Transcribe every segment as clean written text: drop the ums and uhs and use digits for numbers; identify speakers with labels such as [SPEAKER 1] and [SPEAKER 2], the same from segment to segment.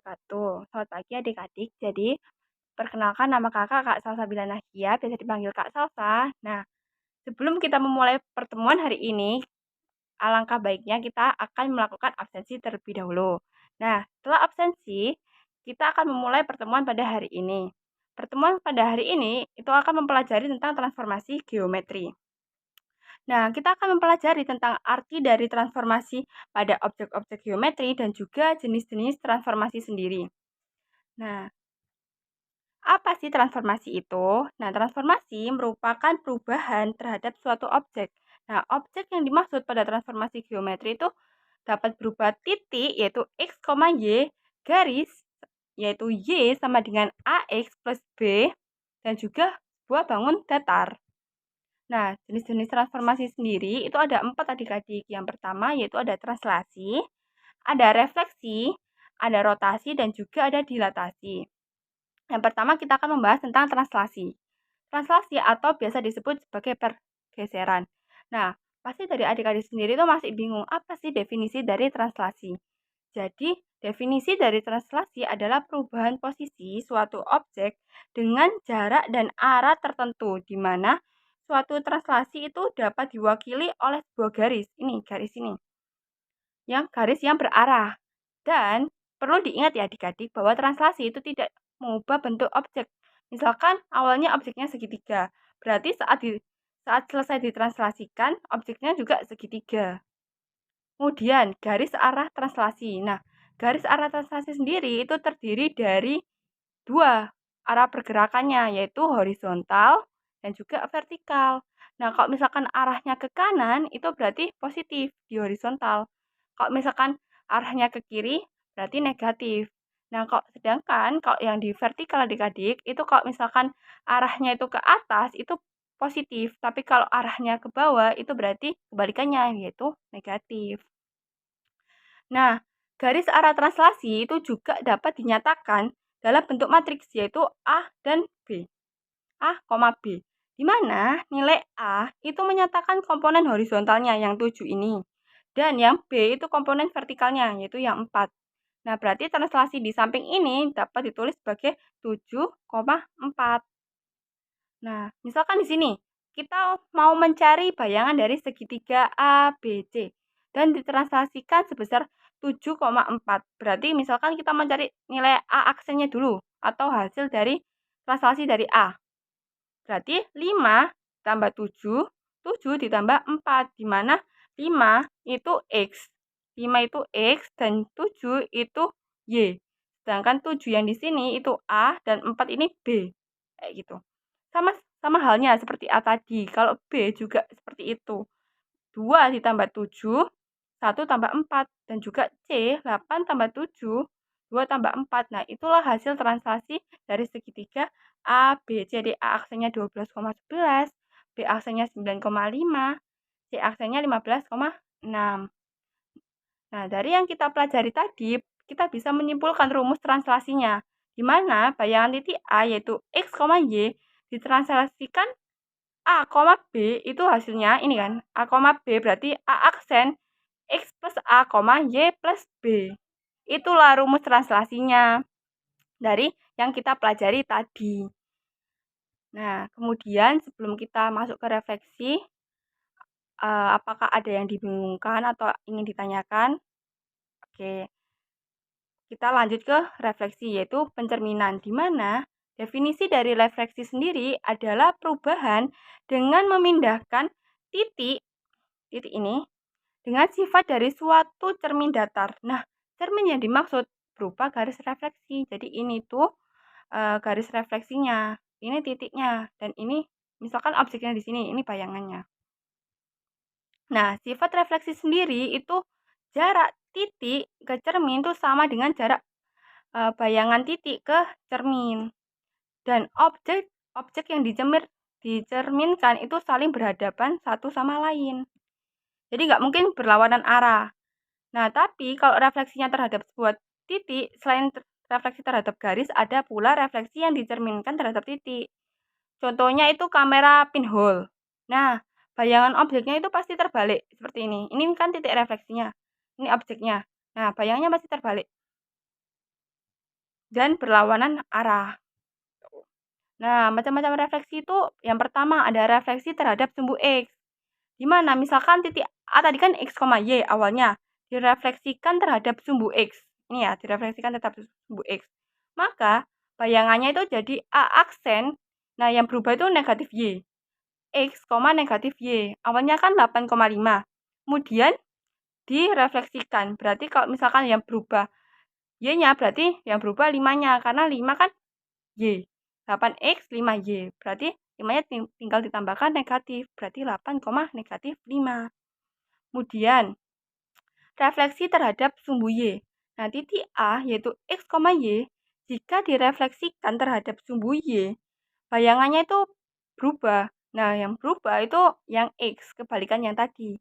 [SPEAKER 1] wabarakatuh. Selamat pagi adik-adik. Jadi, perkenalkan nama kakak Kak Salsabila Nahia, biasa dipanggil Kak Salsa. Nah, sebelum kita memulai pertemuan hari ini, alangkah baiknya kita akan melakukan absensi terlebih dahulu. Nah, setelah absensi, kita akan memulai pertemuan pada hari ini. Pertemuan pada hari ini itu akan mempelajari tentang transformasi geometri. Nah, kita akan mempelajari tentang arti dari transformasi pada objek-objek geometri dan juga jenis-jenis transformasi sendiri. Nah, apa sih transformasi itu? Nah, transformasi merupakan perubahan terhadap suatu objek. Nah, objek yang dimaksud pada transformasi geometri itu dapat berupa titik, yaitu X, Y, garis, yaitu Y sama dengan AX plus B, dan juga sebuah bangun datar. Nah, jenis-jenis transformasi sendiri itu ada 4 adik-adik. Yang pertama yaitu ada translasi, ada refleksi, ada rotasi, dan juga ada dilatasi. Yang pertama kita akan membahas tentang translasi. Translasi atau biasa disebut sebagai pergeseran. Nah, pasti dari adik-adik sendiri itu masih bingung apa sih definisi dari translasi. Jadi, definisi dari translasi adalah perubahan posisi suatu objek dengan jarak dan arah tertentu, di mana suatu translasi itu dapat diwakili oleh sebuah garis. Ini, garis ini. Garis yang berarah. Dan perlu diingat ya adik-adik bahwa translasi itu tidak mengubah bentuk objek. Misalkan awalnya objeknya segitiga, berarti saat selesai ditranslasikan, objeknya juga segitiga. Kemudian garis arah translasi. Nah, garis arah translasi sendiri itu terdiri dari dua arah pergerakannya, yaitu horizontal dan juga vertikal. Nah, kalau misalkan arahnya ke kanan, itu berarti positif di horizontal. Kalau misalkan arahnya ke kiri, berarti negatif. Nah, sedangkan kalau yang di vertikal adik-adik, itu kalau misalkan arahnya itu ke atas, itu positif. Tapi kalau arahnya ke bawah, itu berarti kebalikannya, yaitu negatif. Nah, garis arah translasi itu juga dapat dinyatakan dalam bentuk matriks, yaitu A dan B. A, B. Di mana nilai A itu menyatakan komponen horizontalnya yang 7 ini. Dan yang B itu komponen vertikalnya, yaitu yang 4. Nah, berarti translasi di samping ini dapat ditulis sebagai 7,4. Nah, misalkan di sini kita mau mencari bayangan dari segitiga ABC dan ditranslasikan sebesar 7,4. Berarti misalkan kita mencari nilai A aksennya dulu atau hasil dari translasi dari A. Berarti 5 tambah 7, 7 ditambah 4, di mana 5 itu X. 5 itu X dan 7 itu Y. Sedangkan 7 yang di sini itu A dan 4 ini B. Kayak gitu. Sama halnya seperti A tadi. Kalau B juga seperti itu. 2 ditambah 7, 1 tambah 4. Dan juga C, 8 tambah 7, 2 tambah 4. Nah, itulah hasil translasi dari segitiga A, B, C. Jadi A aksennya 12,11, B aksennya 9,5, C aksennya 15,6. Nah, dari yang kita pelajari tadi, kita bisa menyimpulkan rumus translasinya, di mana bayangan titik A yaitu X, Y ditranslasikan A, B itu hasilnya ini kan, A, B berarti A aksen X plus A, Y plus B. Itulah rumus translasinya dari yang kita pelajari tadi. Nah, kemudian sebelum kita masuk ke refleksi, apakah ada yang dibingungkan atau ingin ditanyakan? Oke, kita lanjut ke refleksi, yaitu pencerminan, di mana definisi dari refleksi sendiri adalah perubahan dengan memindahkan titik ini dengan sifat dari suatu cermin datar. Nah, cermin yang dimaksud berupa garis refleksi. Jadi ini tuh garis refleksinya, ini titiknya, dan ini misalkan objeknya di sini, ini bayangannya. Nah, sifat refleksi sendiri itu jarak titik ke cermin itu sama dengan jarak bayangan titik ke cermin. Dan objek yang dicerminkan itu saling berhadapan satu sama lain. Jadi nggak mungkin berlawanan arah. Nah, tapi kalau refleksinya terhadap sebuah titik, selain refleksi terhadap garis, ada pula refleksi yang dicerminkan terhadap titik. Contohnya itu kamera pinhole. Nah, bayangan objeknya itu pasti terbalik, seperti ini. Ini kan titik refleksinya, ini objeknya. Nah, bayangannya pasti terbalik. dan berlawanan arah. Nah, macam-macam refleksi itu yang pertama ada refleksi terhadap sumbu X. Dimana misalkan titik A tadi kan X, Y awalnya direfleksikan terhadap sumbu X. Ini ya, direfleksikan terhadap sumbu X. Maka bayangannya itu jadi A aksen. Nah, yang berubah itu negatif Y. X, negatif Y. Awalnya kan 8,5. Kemudian direfleksikan. Berarti kalau misalkan yang berubah Y-nya berarti yang berubah 5-nya. Karena 5 kan Y. 8X, 5Y. Berarti 5-nya tinggal ditambahkan negatif. Berarti 8, negatif 5. Kemudian, refleksi terhadap sumbu Y. Nah, titik A yaitu X, Y. Jika direfleksikan terhadap sumbu Y, bayangannya itu berubah. Nah, yang berubah itu yang X, kebalikan yang tadi.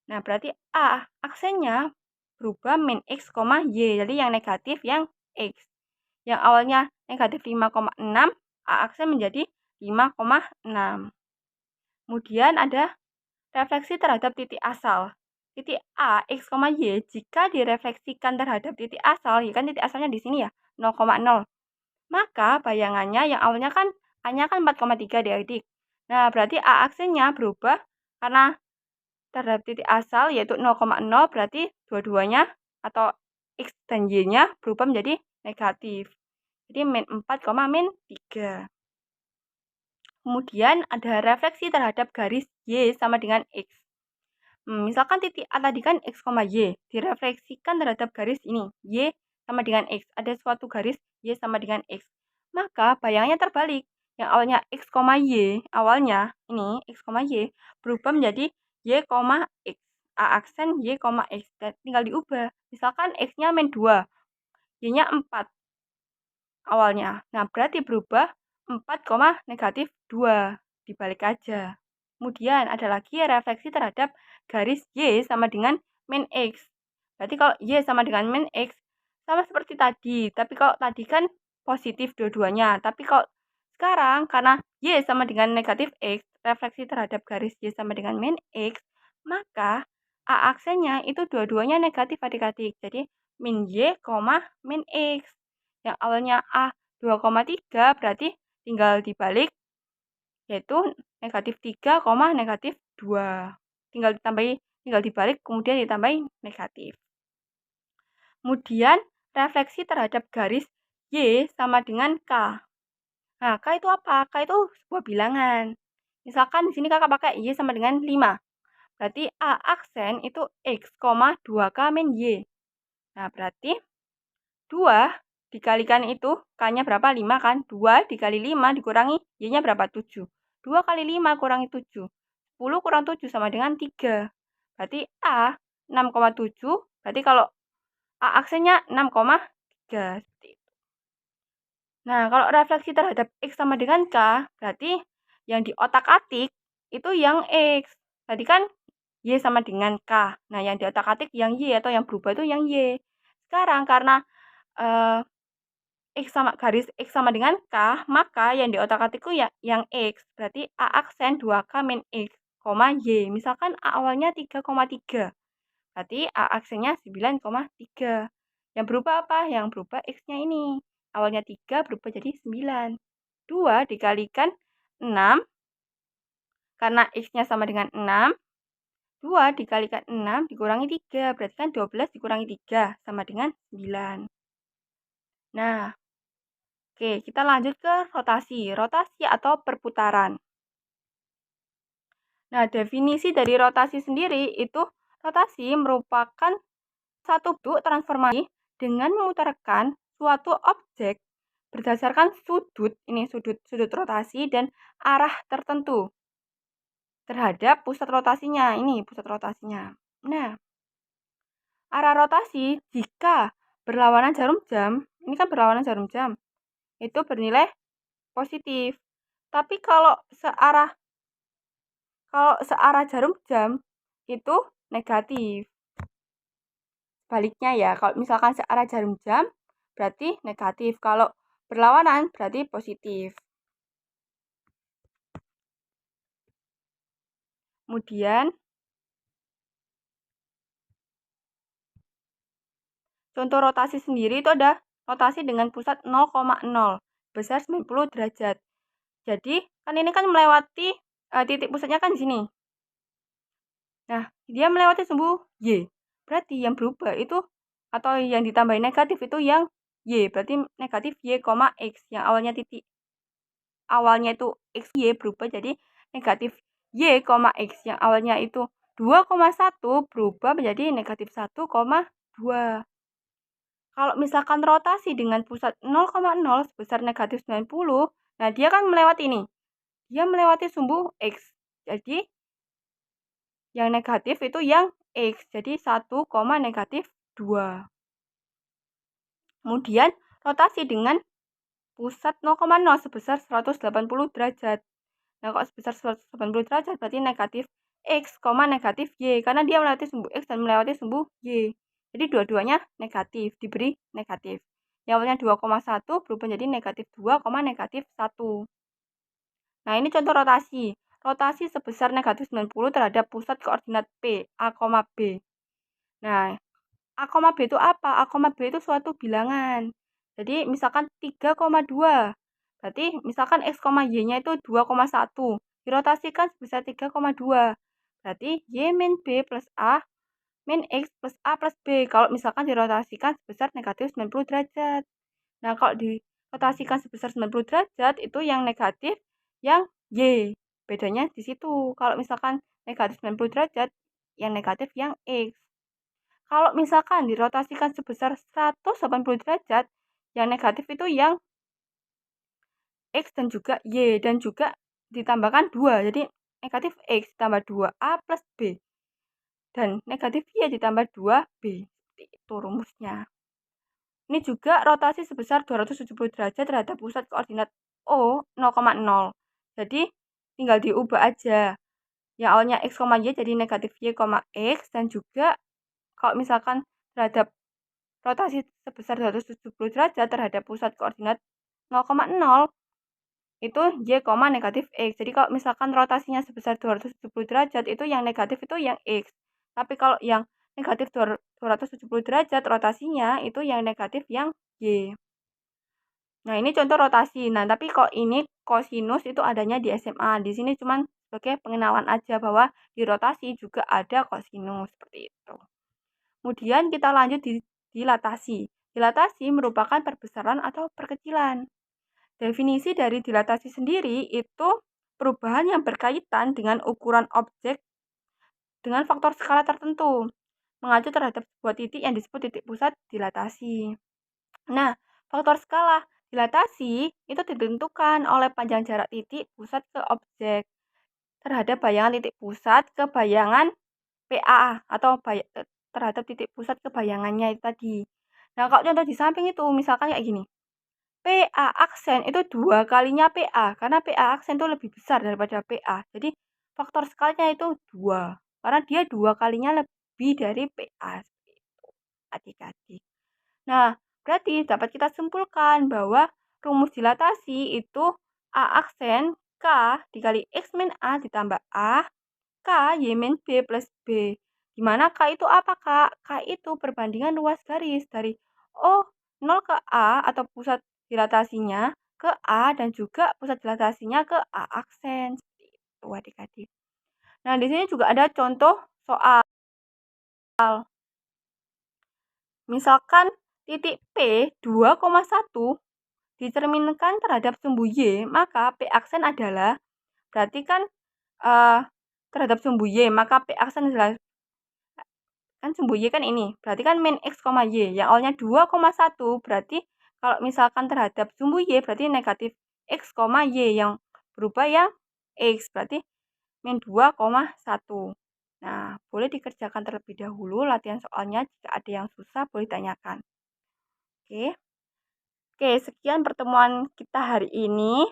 [SPEAKER 1] Nah, berarti A aksennya berubah min X, Y. Jadi yang negatif yang X. Yang awalnya negatif 5,6, A aksen menjadi 5,6. Kemudian ada refleksi terhadap titik asal. Titik A, X, Y, jika direfleksikan terhadap titik asal, ya kan titik asalnya di sini ya, 0,0. Maka bayangannya yang awalnya kan A-nya kan 4,3 diadik. Nah, berarti A aksennya berubah karena terhadap titik asal yaitu 0,0, berarti dua-duanya atau X dan Y-nya berubah menjadi negatif. Jadi min 4, min 3. Kemudian ada refleksi terhadap garis Y sama dengan X. Misalkan titik A tadi kan X, Y. Direfleksikan terhadap garis ini. Y sama dengan X. Ada suatu garis Y sama dengan X. Maka bayangannya terbalik. Yang awalnya X, Y. Awalnya ini X, Y. Berubah menjadi Y, X. A aksen Y, X. Dan tinggal diubah. Misalkan X-nya min 2. Y-nya 4. Awalnya. Nah, berarti berubah 4, negatif 2. Dibalik aja. Kemudian ada lagi refleksi terhadap garis Y sama dengan min X. Berarti kalau Y sama dengan min X, sama seperti tadi. Tapi kalau tadi kan positif dua-duanya. Tapi kalau sekarang, karena Y sama dengan negatif X, refleksi terhadap garis Y sama dengan min X, maka A aksennya itu dua-duanya negatif adik-adik. Jadi min Y, min X. Yang awalnya A 2,3 berarti tinggal dibalik yaitu negatif 3, negatif 2. Tinggal dibalik kemudian ditambahi negatif. Kemudian refleksi terhadap garis Y sama dengan K. Nah, K itu apa? K itu sebuah bilangan. Misalkan di sini kakak pakai Y sama dengan 5. Berarti A aksen itu X, 2K min Y. Nah, berarti 2 dikalikan itu, K-nya berapa? 5 kan? 2 dikali 5 dikurangi Y-nya berapa? 7. 2 kali 5 kurangi 7. 10 kurang 7 sama dengan 3. Berarti A 6,7. Berarti kalau A aksennya 6,3. Seperti itu. Nah, kalau refleksi terhadap X sama dengan K, berarti yang di otak-atik itu yang X. Tadi kan Y sama dengan K. Nah, yang di otak-atik yang Y atau yang berubah itu yang Y. Sekarang karena garis X sama dengan K, maka yang di otak-atikku ya yang X. Berarti A aksen 2K min X, Y. Misalkan A awalnya 3,3. Berarti A aksennya 9,3. Yang berubah apa? Yang berubah X-nya ini. Awalnya 3 berubah jadi 9. 2 dikalikan 6. Karena X-nya sama dengan 6. 2 dikalikan 6 dikurangi 3. Berarti kan 12 dikurangi 3 sama dengan 9. Nah, oke, kita lanjut ke rotasi. Rotasi atau perputaran. Nah, definisi dari rotasi sendiri itu rotasi merupakan satu bentuk transformasi dengan memutarkan suatu objek berdasarkan sudut rotasi dan arah tertentu terhadap pusat rotasinya. Ini pusat rotasinya. Nah, arah rotasi jika berlawanan jarum jam, ini kan berlawanan jarum jam, itu bernilai positif. Tapi kalau searah jarum jam itu negatif. Sebaliknya ya, kalau misalkan searah jarum jam berarti negatif. Kalau berlawanan berarti positif. Kemudian contoh rotasi sendiri itu ada rotasi dengan pusat 0,0 besar 90 derajat. Jadi, kan ini kan melewati titik pusatnya kan di sini. Nah, dia melewati sumbu Y. Berarti yang berubah itu atau yang ditambahin negatif itu yang Y. Berarti negatif Y, X yang awalnya titik awalnya itu X, Y berubah jadi negatif Y, X yang awalnya itu 2,1 berubah menjadi negatif 1,2. Kalau misalkan rotasi dengan pusat 0,0 sebesar negatif 90, nah dia kan melewati ini. Dia melewati sumbu X. Jadi, yang negatif itu yang X. Jadi, 1, negatif 2. Kemudian, rotasi dengan pusat 0,0 sebesar 180 derajat. Nah, kalau sebesar 180 derajat berarti negatif X, negatif Y. Karena dia melewati sumbu X dan melewati sumbu Y. Jadi, dua-duanya negatif, diberi negatif. Yang awalnya 2,1 berubah menjadi negatif 2, negatif 1. Nah, ini contoh rotasi. Rotasi sebesar negatif 90 terhadap pusat koordinat P, A, B. Nah, A, B itu apa? A, B itu suatu bilangan. Jadi, misalkan 3,2. Berarti, misalkan X, Y-nya itu 2,1. Dirotasikan sebesar 3,2. Berarti, Y min B plus A min X plus A plus B. Kalau misalkan dirotasikan sebesar negatif 90 derajat. Nah, kalau dirotasikan sebesar 90 derajat, itu yang negatif, yang Y. Bedanya di situ. Kalau misalkan negatif 90 derajat, yang negatif yang X. Kalau misalkan dirotasikan sebesar 180 derajat, yang negatif itu yang X dan juga Y. Dan juga ditambahkan 2. Jadi negatif X ditambah 2A plus B. Dan negatif Y ditambah 2B. Itu rumusnya. Ini juga rotasi sebesar 270 derajat terhadap pusat koordinat O 0,0. Jadi, tinggal diubah aja. Yang awalnya X, Y jadi negatif Y, X. Dan juga kalau misalkan terhadap rotasi sebesar 270 derajat terhadap pusat koordinat 0,0, itu Y, negatif X. Jadi, kalau misalkan rotasinya sebesar 270 derajat, itu yang negatif itu yang X. Tapi kalau yang negatif 270 derajat rotasinya itu yang negatif yang Y. Nah, ini contoh rotasi. Nah, tapi kok ini kosinus itu adanya di SMA. Di sini cuma sebagai pengenalan aja bahwa di rotasi juga ada kosinus seperti itu. Kemudian kita lanjut di dilatasi. Dilatasi merupakan perbesaran atau perkecilan. Definisi dari dilatasi sendiri itu perubahan yang berkaitan dengan ukuran objek dengan faktor skala tertentu, mengacu terhadap sebuah titik yang disebut titik pusat dilatasi. Nah, faktor skala dilatasi itu ditentukan oleh panjang jarak titik pusat ke objek terhadap bayangan titik pusat ke bayangan PA atau terhadap titik pusat ke bayangannya itu tadi. Nah, kalau contoh di samping itu misalkan kayak gini. PA aksen itu 2 kalinya PA karena PA aksen itu lebih besar daripada PA. Jadi faktor skalanya itu 2 karena dia 2 kalinya lebih dari PA. Adik-adik. Nah, berarti dapat kita simpulkan bahwa rumus dilatasi itu A aksen K dikali X min A ditambah A, K Y min B plus B. Dimana K itu apa, Kak? K itu perbandingan ruas garis dari O0 ke A atau pusat dilatasinya ke A dan juga pusat dilatasinya ke A aksen. Seperti itu, adik-adik. Nah, di sini juga ada contoh soal. Misalkan titik P 2,1 dicerminkan terhadap sumbu Y, maka P aksen adalah, berarti kan terhadap sumbu Y, maka P aksen adalah, kan sumbu Y kan ini, berarti kan min X, Y, yang awalnya 2,1, berarti kalau misalkan terhadap sumbu Y, berarti negatif X, Y, yang berubah yang X, berarti min 2,1. Nah, boleh dikerjakan terlebih dahulu latihan soalnya, jika ada yang susah boleh tanyakan. Oke, sekian pertemuan kita hari ini.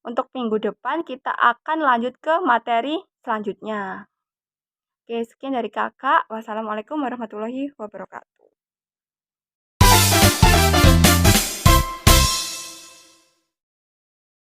[SPEAKER 1] Untuk minggu depan kita akan lanjut ke materi selanjutnya. Oke, sekian dari kakak. Wassalamualaikum warahmatullahi wabarakatuh.